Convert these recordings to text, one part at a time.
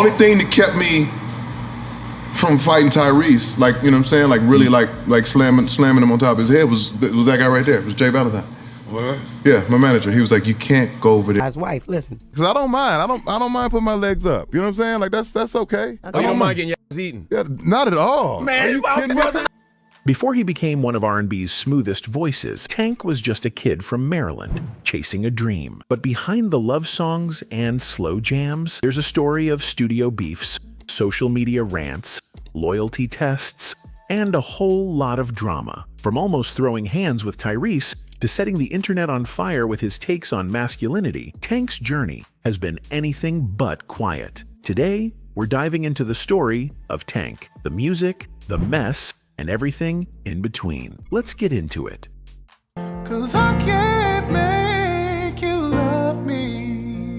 Only thing that kept me from fighting Tyrese, like, you know what I'm saying, like really like slamming him on top of his head was that guy right there. It was Jay Valentine. What? Yeah, my manager. He was like, you can't go over there. His wife, listen. Because I don't mind. I don't mind putting my legs up. You know what I'm saying? Like that's okay. Oh, you don't mind getting your ass eaten? Yeah, not at all. Man, are you kidding me? Before he became one of R&B's smoothest voices, Tank was just a kid from Maryland, chasing a dream. But behind the love songs and slow jams, there's a story of studio beefs, social media rants, loyalty tests, and a whole lot of drama. From almost throwing hands with Tyrese to setting the internet on fire with his takes on masculinity, Tank's journey has been anything but quiet. Today, we're diving into the story of Tank, the music, the mess, and everything in between. Let's get into it. 'Cause I can't make you love me.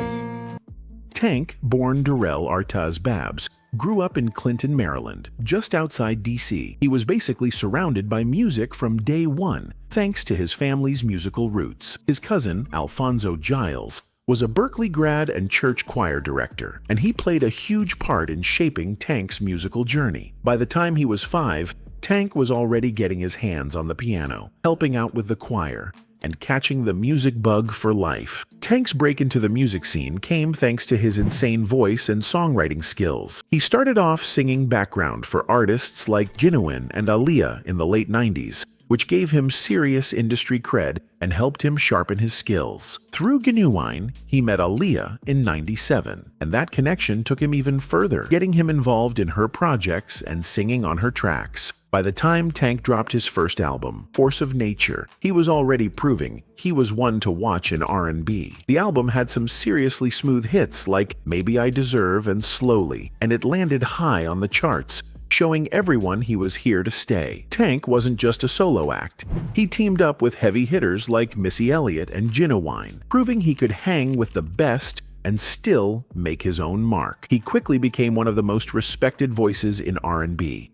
Tank, born Darrell Artaz Babs, grew up in Clinton, Maryland, just outside D.C. He was basically surrounded by music from day one, thanks to his family's musical roots. His cousin, Alfonso Giles, was a Berkeley grad and church choir director, and he played a huge part in shaping Tank's musical journey. By the time he was 5, Tank was already getting his hands on the piano, helping out with the choir, and catching the music bug for life. Tank's break into the music scene came thanks to his insane voice and songwriting skills. He started off singing background for artists like Genuine and Aaliyah in the late 90s, which gave him serious industry cred and helped him sharpen his skills. Through Genuine, he met Aaliyah in '97, and that connection took him even further, getting him involved in her projects and singing on her tracks. By the time Tank dropped his first album, Force of Nature, he was already proving he was one to watch in R&B. The album had some seriously smooth hits like Maybe I Deserve and Slowly, and it landed high on the charts, showing everyone he was here to stay. Tank wasn't just a solo act. He teamed up with heavy hitters like Missy Elliott and Genuine, proving he could hang with the best and still make his own mark. He quickly became one of the most respected voices in R&B.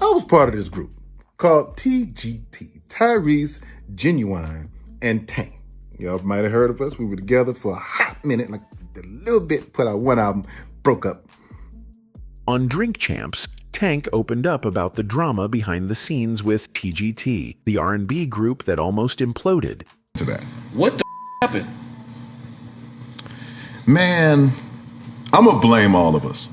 I was part of this group called TGT, Tyrese, Genuine, and Tank. Y'all might have heard of us. We were together for a hot minute, like a little bit, put out one album, broke up. On Drink Champs, Tank opened up about the drama behind the scenes with TGT, the R&B group that almost imploded. To that. What the happened? Man, I'm gonna blame all of us.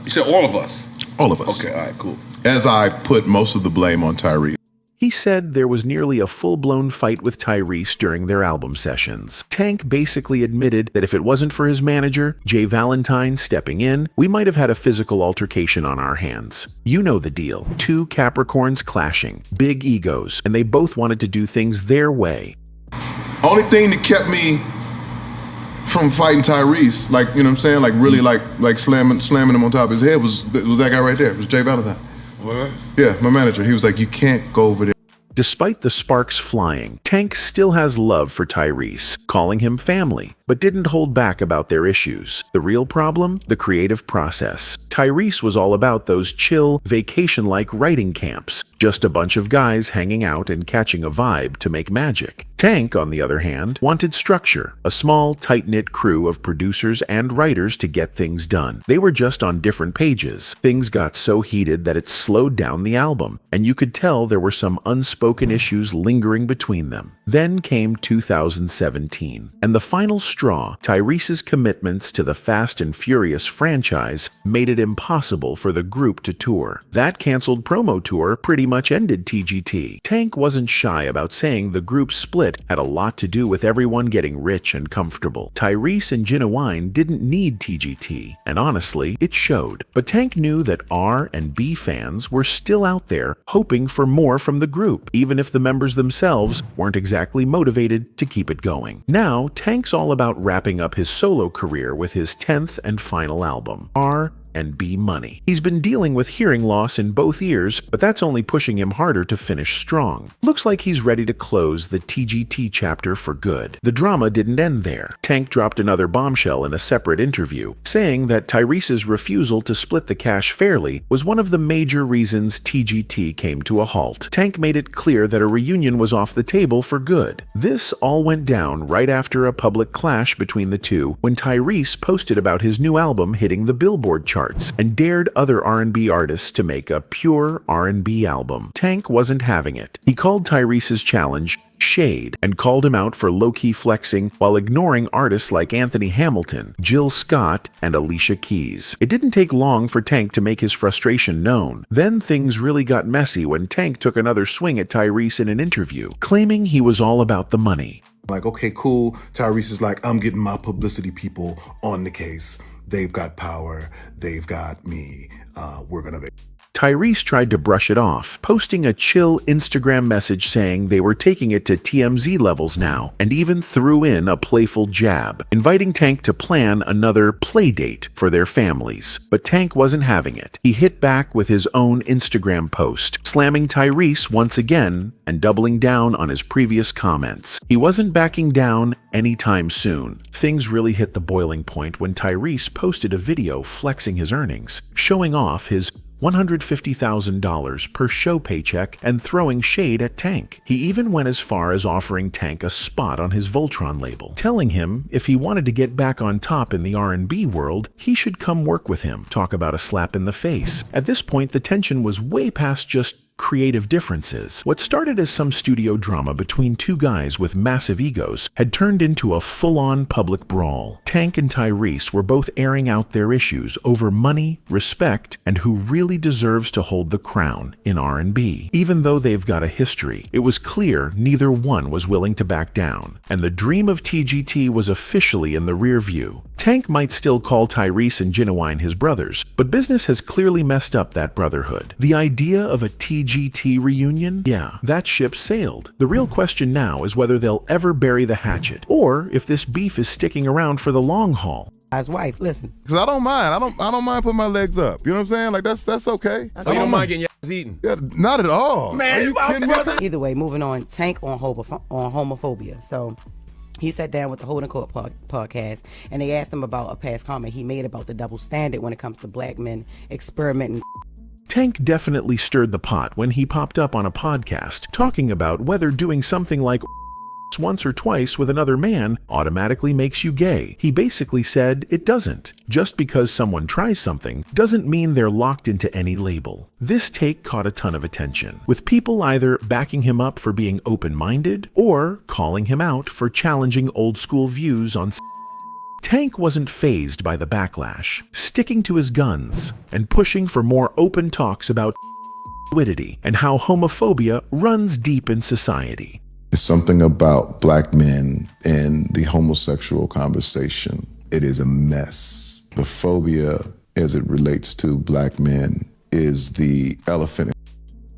You said all of us? All of us. Okay, all right, cool. As I put most of the blame on Tyrese. He said there was nearly a full-blown fight with Tyrese during their album sessions. Tank basically admitted that if it wasn't for his manager, Jay Valentine, stepping in, we might have had a physical altercation on our hands. You know the deal. 2 Capricorns clashing, big egos, and they both wanted to do things their way. Only thing that kept me from fighting Tyrese, like, you know what I'm saying, like really like slamming him on top of his head was that guy right there. It was Jay Valentine. What? Yeah, my manager. He was like, you can't go over there. Despite the sparks flying, Tank still has love for Tyrese, calling him family, but didn't hold back about their issues. The real problem? The creative process. Tyrese was all about those chill, vacation-like writing camps, just a bunch of guys hanging out and catching a vibe to make magic. Tank, on the other hand, wanted structure, a small, tight-knit crew of producers and writers to get things done. They were just on different pages. Things got so heated that it slowed down the album, and you could tell there were some unspoken issues lingering between them. Then came 2017, and the final straw, Tyrese's commitments to the Fast and Furious franchise, made it impossible for the group to tour. That canceled promo tour pretty much ended TGT. Tank wasn't shy about saying the group's split had a lot to do with everyone getting rich and comfortable. Tyrese and Genuine didn't need TGT, and honestly, it showed. But Tank knew that R and B fans were still out there hoping for more from the group, even if the members themselves weren't exactly motivated to keep it going. Now, Tank's all about wrapping up his solo career with his 10th and final album, R R&B money. He's been dealing with hearing loss in both ears, but that's only pushing him harder to finish strong. Looks like he's ready to close the TGT chapter for good. The drama didn't end there. Tank dropped another bombshell in a separate interview, saying that Tyrese's refusal to split the cash fairly was one of the major reasons TGT came to a halt. Tank made it clear that a reunion was off the table for good. This all went down right after a public clash between the two when Tyrese posted about his new album hitting the Billboard charts and dared other R&B artists to make a pure R&B album. Tank wasn't having it. He called Tyrese's challenge shade and called him out for low-key flexing while ignoring artists like Anthony Hamilton, Jill Scott, and Alicia Keys. It didn't take long for Tank to make his frustration known. Then things really got messy when Tank took another swing at Tyrese in an interview, claiming he was all about the money. Like, okay, cool. Tyrese is like, I'm getting my publicity people on the case. They've got power. They've got me. We're gonna be... Tyrese tried to brush it off, posting a chill Instagram message saying they were taking it to TMZ levels now, and even threw in a playful jab, inviting Tank to plan another play date for their families. But Tank wasn't having it. He hit back with his own Instagram post, slamming Tyrese once again and doubling down on his previous comments. He wasn't backing down anytime soon. Things really hit the boiling point when Tyrese posted a video flexing his earnings, showing off his $150,000 per show paycheck and throwing shade at Tank. He even went as far as offering Tank a spot on his Voltron label, telling him if he wanted to get back on top in the R&B world, he should come work with him. Talk about a slap in the face. At this point, the tension was way past just creative differences. What started as some studio drama between two guys with massive egos had turned into a full-on public brawl. Tank and Tyrese were both airing out their issues over money, respect, and who really deserves to hold the crown in R&B. Even though they've got a history, it was clear neither one was willing to back down, and the dream of TGT was officially in the rear view. Tank might still call Tyrese and Genuine his brothers, but business has clearly messed up that brotherhood. The idea of a TGT reunion? Yeah, that ship sailed. The real question now is whether they'll ever bury the hatchet, or if this beef is sticking around for the long haul. His wife, listen. Cause I don't mind. I don't mind putting my legs up. You know what I'm saying? Like that's okay. You don't mind getting your ass eaten? Yeah, not at all. Man, are you kidding me? Either way, moving on. Tank on homophobia. So he sat down with the Holding Court podcast, and they asked him about a past comment he made about the double standard when it comes to black men experimenting. Tank definitely stirred the pot when he popped up on a podcast talking about whether doing something like once or twice with another man automatically makes you gay. He basically said it doesn't. Just because someone tries something doesn't mean they're locked into any label. This take caught a ton of attention, with people either backing him up for being open-minded or calling him out for challenging old-school views on Tank wasn't fazed by the backlash, sticking to his guns and pushing for more open talks about fluidity and how homophobia runs deep in society. It's something about black men and the homosexual conversation. It is a mess. The phobia as it relates to black men is the elephant.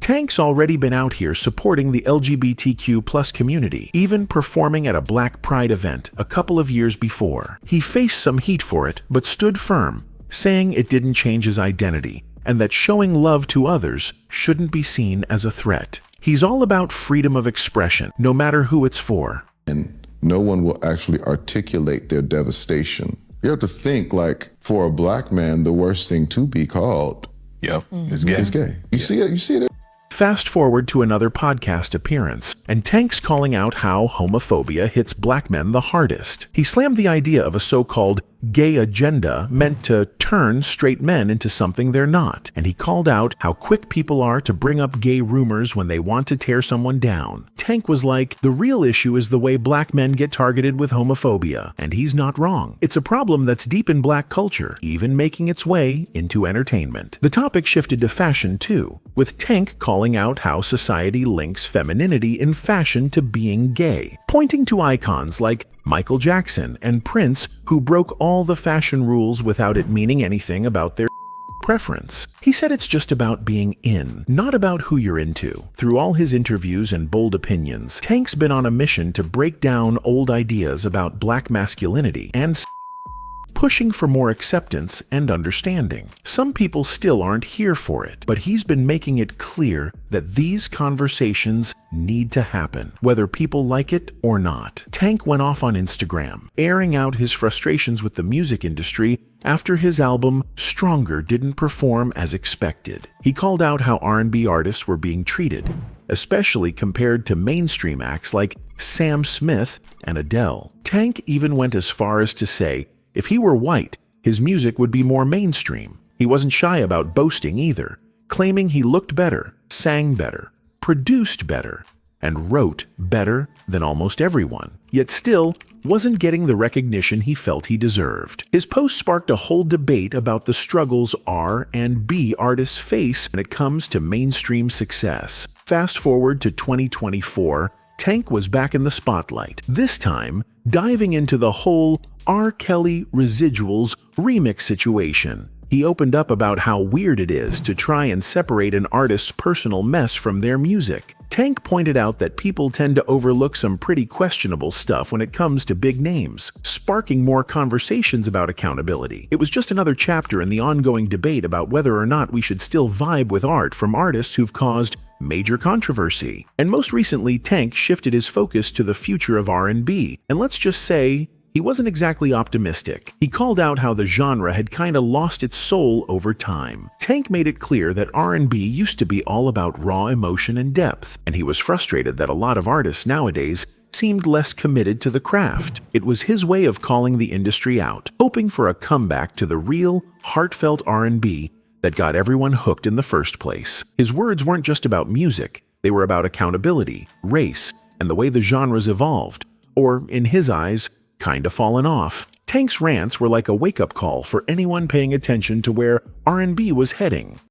Tank's already been out here supporting the LGBTQ plus community, even performing at a Black Pride event a couple of years before. He faced some heat for it, but stood firm, saying it didn't change his identity, and that showing love to others shouldn't be seen as a threat. He's all about freedom of expression, no matter who it's for. And no one will actually articulate their devastation. You have to think, like, for a black man, the worst thing to be called is gay. is gay. You see it. Fast forward to another podcast appearance, and Tank's calling out how homophobia hits black men the hardest. He slammed the idea of a so-called gay agenda meant to turn straight men into something they're not, and he called out how quick people are to bring up gay rumors when they want to tear someone down. Tank was like, the real issue is the way black men get targeted with homophobia, and he's not wrong. It's a problem that's deep in black culture, even making its way into entertainment. The topic shifted to fashion too, with Tank calling out how society links femininity in fashion to being gay, pointing to icons like Michael Jackson and Prince who broke all the fashion rules without it meaning anything about their preference. He said it's just about being in, not about who you're into. Through all his interviews and bold opinions, Tank's been on a mission to break down old ideas about black masculinity and pushing for more acceptance and understanding. Some people still aren't here for it, but he's been making it clear that these conversations need to happen, whether people like it or not. Tank went off on Instagram, airing out his frustrations with the music industry after his album Stronger didn't perform as expected. He called out how R&B artists were being treated, especially compared to mainstream acts like Sam Smith and Adele. Tank even went as far as to say if he were white, his music would be more mainstream. He wasn't shy about boasting either, claiming he looked better, sang better, produced better, and wrote better than almost everyone, yet still wasn't getting the recognition he felt he deserved. His post sparked a whole debate about the struggles R&B artists face when it comes to mainstream success. Fast forward to 2024, Tank was back in the spotlight, this time diving into the whole R. Kelly Residuals remix situation. He opened up about how weird it is to try and separate an artist's personal mess from their music. Tank pointed out that people tend to overlook some pretty questionable stuff when it comes to big names, sparking more conversations about accountability. It was just another chapter in the ongoing debate about whether or not we should still vibe with art from artists who've caused major controversy. And most recently, Tank shifted his focus to the future of R&B, and let's just say, he wasn't exactly optimistic. He called out how the genre had kinda lost its soul over time. Tank made it clear that R&B used to be all about raw emotion and depth, and he was frustrated that a lot of artists nowadays seemed less committed to the craft. It was his way of calling the industry out, hoping for a comeback to the real, heartfelt R&B that got everyone hooked in the first place. His words weren't just about music, they were about accountability, race, and the way the genres evolved, or, in his eyes, kinda fallen off. Tank's rants were like a wake-up call for anyone paying attention to where R&B was heading.